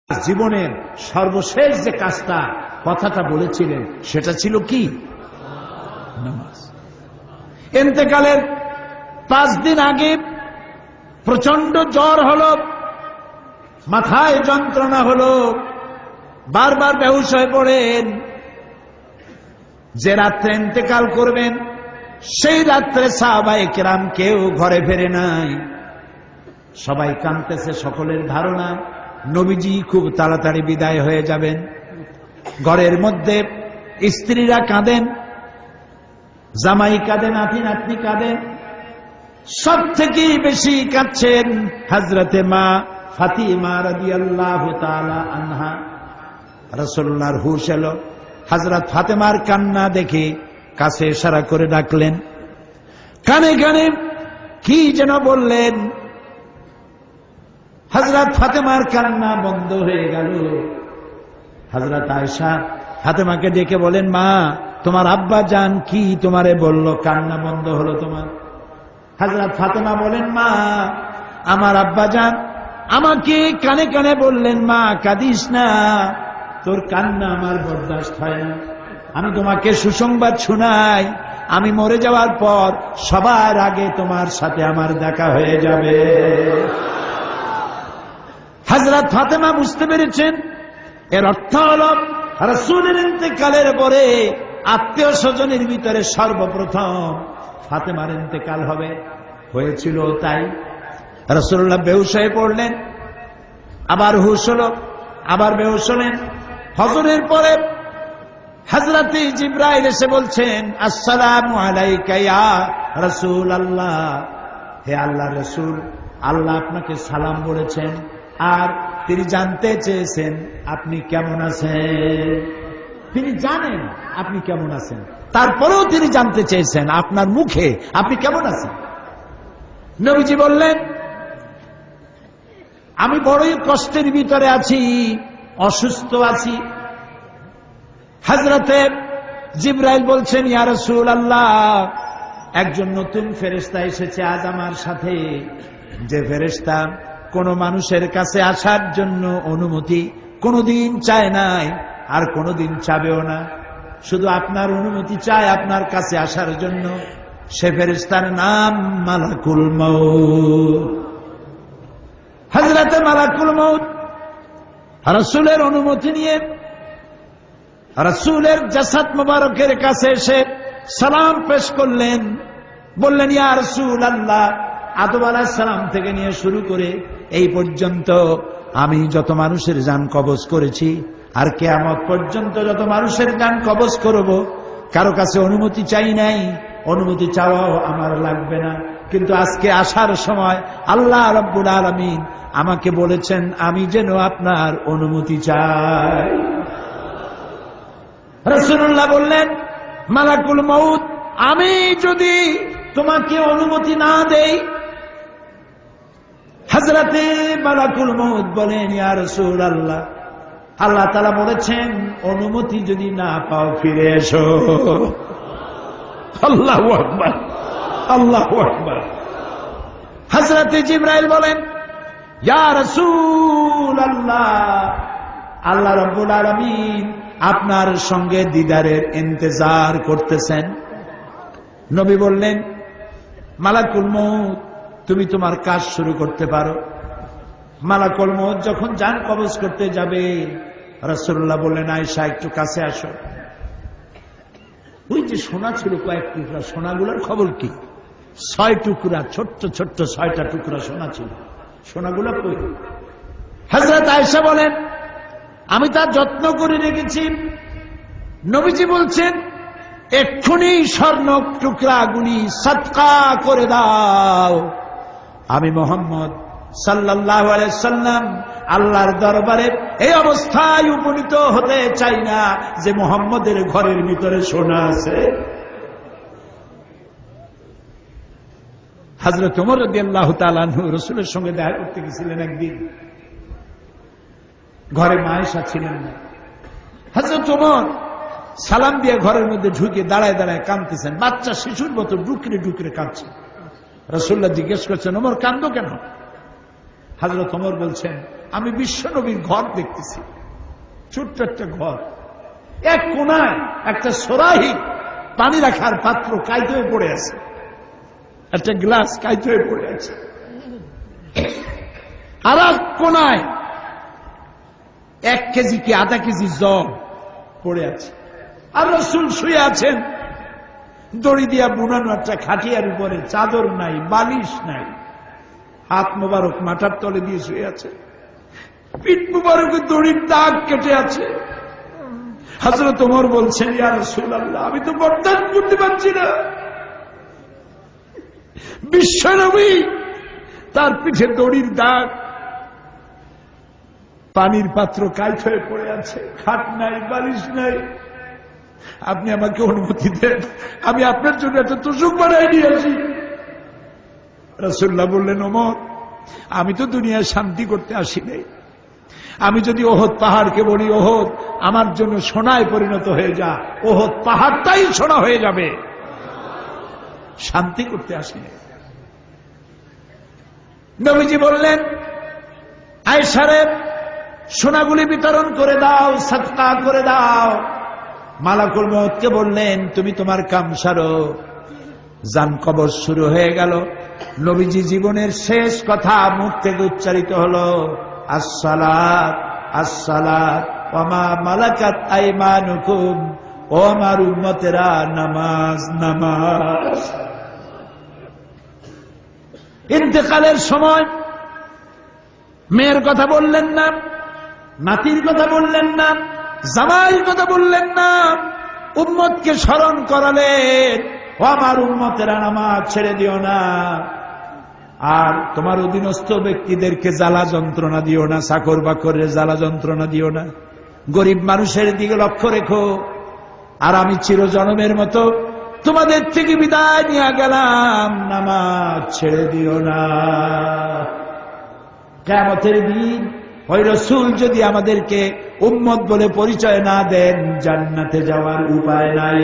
জীবনের সর্বশেষ যে কাজটা কথাটা বলেছিলেন সেটা ছিল কি? নামাজ। ইন্তেকালের 5 দিন আগে প্রচন্ড জ্বর হলো, মাথায় যন্ত্রণা হলো, বারবার বেহুশ হয়ে পড়েন। যে রাত্রে ইন্তেকাল করবেন সেই রাত্রে সাহাবায়ে কেরাম কেউ ঘরে ফেরে নাই, সবাই কাঁদতেছে। সকলের ধারণা নবীজি খুব তাড়াতাড়ি বিদায় হয়ে যাবেন। ঘরের মধ্যে স্ত্রীরা কাঁদেন, জামাই কাঁদেন, নাতি নাতনি কাঁদেন। সব থেকে বেশি কাঁদছেন হযরতে মা ফাতিমা রাদিয়াল্লাহু তাআলা আনহা। রাসূলুল্লাহর হুশ এলো, হযরত ফাতেমার কান্না দেখে কাছে ইশারা করে ডাকলেন, কানে কানে কি যেন বললেন। হযরত ফাতেমার কান্না বন্ধ হয়ে গেল। হযরত আয়েশা ফাতেমাকে ডেকে বলেন, মা তোমার আব্বা জান কি তোমারে বলল, কান্না বন্ধ হলো তোমার? হযরত ফাতেমা বলেন, মা আমার আব্বা জান আমাকে কানে কানে বললেন, মা কাঁদিস না, তোর কান্না আমার বরদাস্ত হয় না। আমি তোমাকে সুসংবাদ শোনাই, আমি মরে যাওয়ার পর সবার আগে তোমার সাথে আমার দেখা হয়ে যাবে। হযরত ফাতেমা বুঝতে পেরেছেন এর অর্থ হল রাসূলের ইন্তেকালের পরে আত্মীয় স্বজনের ভিতরে সর্বপ্রথম ফাতেমার ইন্তেকাল হবে। হয়েছিল তাই। রাসূলুল্লাহ বেহুশ হয়ে পড়লেন, আবার হুশ হলো, আবার বেহুশ হলেন। ফজরের পরে হযরতে জিবরাইল এসে বলছেন, আসসালামু আলাইকা ইয়া রাসূলুল্লাহ, হে আল্লাহর রাসূল, আল্লাহ আপনাকে সালাম বলেছেন আর তিনি জানতে চেয়েছেন আপনি কেমন আছেন। তিনি জানেন আপনি কেমন আছেন, তারপরেও তিনি জানতে চেয়েছেন আপনার মুখে আপনি কেমন আছেন। নবীজি বললেন, আমি বড়ই কষ্টের ভিতরে আছি, অসুস্থ আছি। হযরতে জিবরাইল বলছেন, ইয়া রাসূলুল্লাহ, একজন নতুন ফেরেশতা এসেছে আজ আমার সাথে, যে ফেরেশতা কোন মানুষের কাছে আসার জন্য অনুমতি কোনদিন চায় নাই আর কোনদিন চাবেও না, শুধু আপনার অনুমতি চায় আপনার কাছে আসার জন্য। সে ফেরেশতার নাম মালাকুল মউত। হযরতে মালাকুল মউত রাসূলের অনুমতি নিয়ে রাসূলের জাসাদ মুবারকের কাছে এসে সালাম পেশ করলেন। বললেন, ইয়া রাসূলুল্লাহ, আদম আলাইহিস সালাম থেকে নিয়ে শুরু করে এই পর্যন্ত আমি যত মানুষের জান কবজ করেছি আর কিয়ামত পর্যন্ত যত মানুষের জান কবজ করব, কারো কাছে অনুমতি চাই নাই, অনুমতি চাওয়াও আমার লাগবে না। কিন্তু আজকে আসার সময় আল্লাহ রাব্বুল আলামিন আমাকে বলেছেন আমি যেন আপনার অনুমতি চাই। রাসূলুল্লাহ বললেন, মালাকুল মউত, আমি যদি তোমাকে অনুমতি না দেই? হযরতে মালাকুল মউত বলেন, ইয়া রাসূলুল্লাহ, আল্লাহ তাআলা বলেছেন অনুমতি যদি না পাও ফিরে এসো। আল্লাহু আকবার, আল্লাহু আকবার। হযরতে জিবরাইল বলেন, ইয়া রাসূলুল্লাহ, আল্লাহ রাব্বুল আলামিন আপনার সঙ্গে দিদারের ইন্তজার করতেছেন। নবী বললেন, মালাকুল মউত, তুমি তোমার কাজ শুরু করতে পারো। মালাকুল মউত যখন জান কবজ করতে যাবে, রাসূলুল্লাহ বললেন, আয়েশা একটু কাছে আসো। ওই যে সোনা ছিল কয়েক টুকরা, সোনাগুলোর খবর কি? 6 টুকরা, ছোট্ট ছোট্ট 6টা টুকরা সোনা ছিল, সোনাগুলো কই? হযরত আয়েশা বলেন, আমি তার যত্ন করে রেখেছি। নবীজি বলছেন, এক্ষুনি স্বর্ণ টুকরাগুলি সদকা করে দাও। আমি মুহাম্মদ সাল্লাল্লাহু আলাইহি সাল্লাম আল্লাহর দরবারে এই অবস্থায় উপনীত হতে চাই না যে মুহাম্মদের ঘরের ভিতরে সোনা আছে। হযরত ওমর রাদিয়াল্লাহু তাআলা আনহু রাসূলের সঙ্গে দেখা করতে গেছিলেন একদিন। ঘরে মা আয়েশা ছিলেন না। হযরত ওমর সালাম দিয়ে ঘরের মধ্যে ঢুকে দাঁড়ায় দাঁড়ায় কাঁদতেছেন, বাচ্চা শিশুর মতো ডুকরে ডুকরে কাঁদছে। রাসূলুল্লাহ জিজ্ঞেস করছেন, ওমর কাঁদো কেন? হযরত ওমর বলছেন, আমি বিশ্বনবীর ঘর দেখতেছি, ছোট্ট একটা ঘর, এক কোনায় একটা সরাহি পানি রাখার পাত্র কাইতে হয়ে পড়ে আছে, একটা গ্লাস কাইতে হয়ে পড়ে আছে, আর এক কোনায় 1 কেজি কি আধা কেজি জল পড়ে আছে, আর রাসূল শুয়ে আছেন দড়ি দিয়া বুনানো একটা খাটিয়ার উপরে, চাদর নাই, বালিশ নাই, হাত মোবারক মাথার তলে দিয়ে শুয়ে আছে, পিঠ মোবারকে দড়ির দাগ কেটে আছে। হযরত ওমর বলছেন, ইয়া রাসূলুল্লাহ, আমি তো বরদাস্ত করতে পারছি না, বিশ্বনবী তার পিঠে দড়ির দাগ, পানির পাত্র কাইট হয়ে পড়ে আছে, খাট নাই, বালিশ নাই, আপনি আমাকে অনুমতি দেন, আমি আপনার জন্য একটা তোষক বানাই নিয়ে আসি। রাসূলুল্লাহ বললেন, ওমর, আমি তো দুনিয়ায় শান্তি করতে আসি নাই, আমি যদি ওহদ পাহাড়কে বলি, ওহদ আমার জন্য সোনায় পরিণত হয়ে যা, ওহদ পাহাড়টাই সোনা হয়ে যাবে, শান্তি করতে আসি নাই। নবীজি বললেন, আয়েশারে সোনাগুলি বিতরণ করে দাও, সাদকা করে দাও। মালাকুল মউতকে বললেন, তুমি তোমার কাম সারো। জান কবর শুরু হয়ে গেল। নবীজি জীবনের শেষ কথা মুখ থেকে উচ্চারিত হলো, আসসালাত আসসালাত ওয়া মা মালাকাত আইমানুকুম, ও আমার উম্মতেরা, নামাজ নামাজ। ইন্তেকালের সময় মেয়ের কথা বললেন না, নাতির কথা বললেন না, জামাইয়ের কথা বললেন না, উম্মতকে স্মরণ করালেন, ও আমার উম্মতেরা, নামাজ ছেড়ে দিও না, আর তোমার অধীনস্থ ব্যক্তিদেরকে জ্বালা যন্ত্রণা দিও না, চাকর বাকরের জ্বালা যন্ত্রণা দিও না, গরিব মানুষের দিকে লক্ষ্য রেখো, আর আমি চিরজনমের মতো তোমাদের থেকে বিদায় নিয়ে গেলাম, নামাজ ছেড়ে দিও না। কিয়ামতের দিন ওই রাসূল যদি আমাদেরকে উম্মত বলে পরিচয় না দেন, জান্নাতে যাওয়ার উপায় নাই।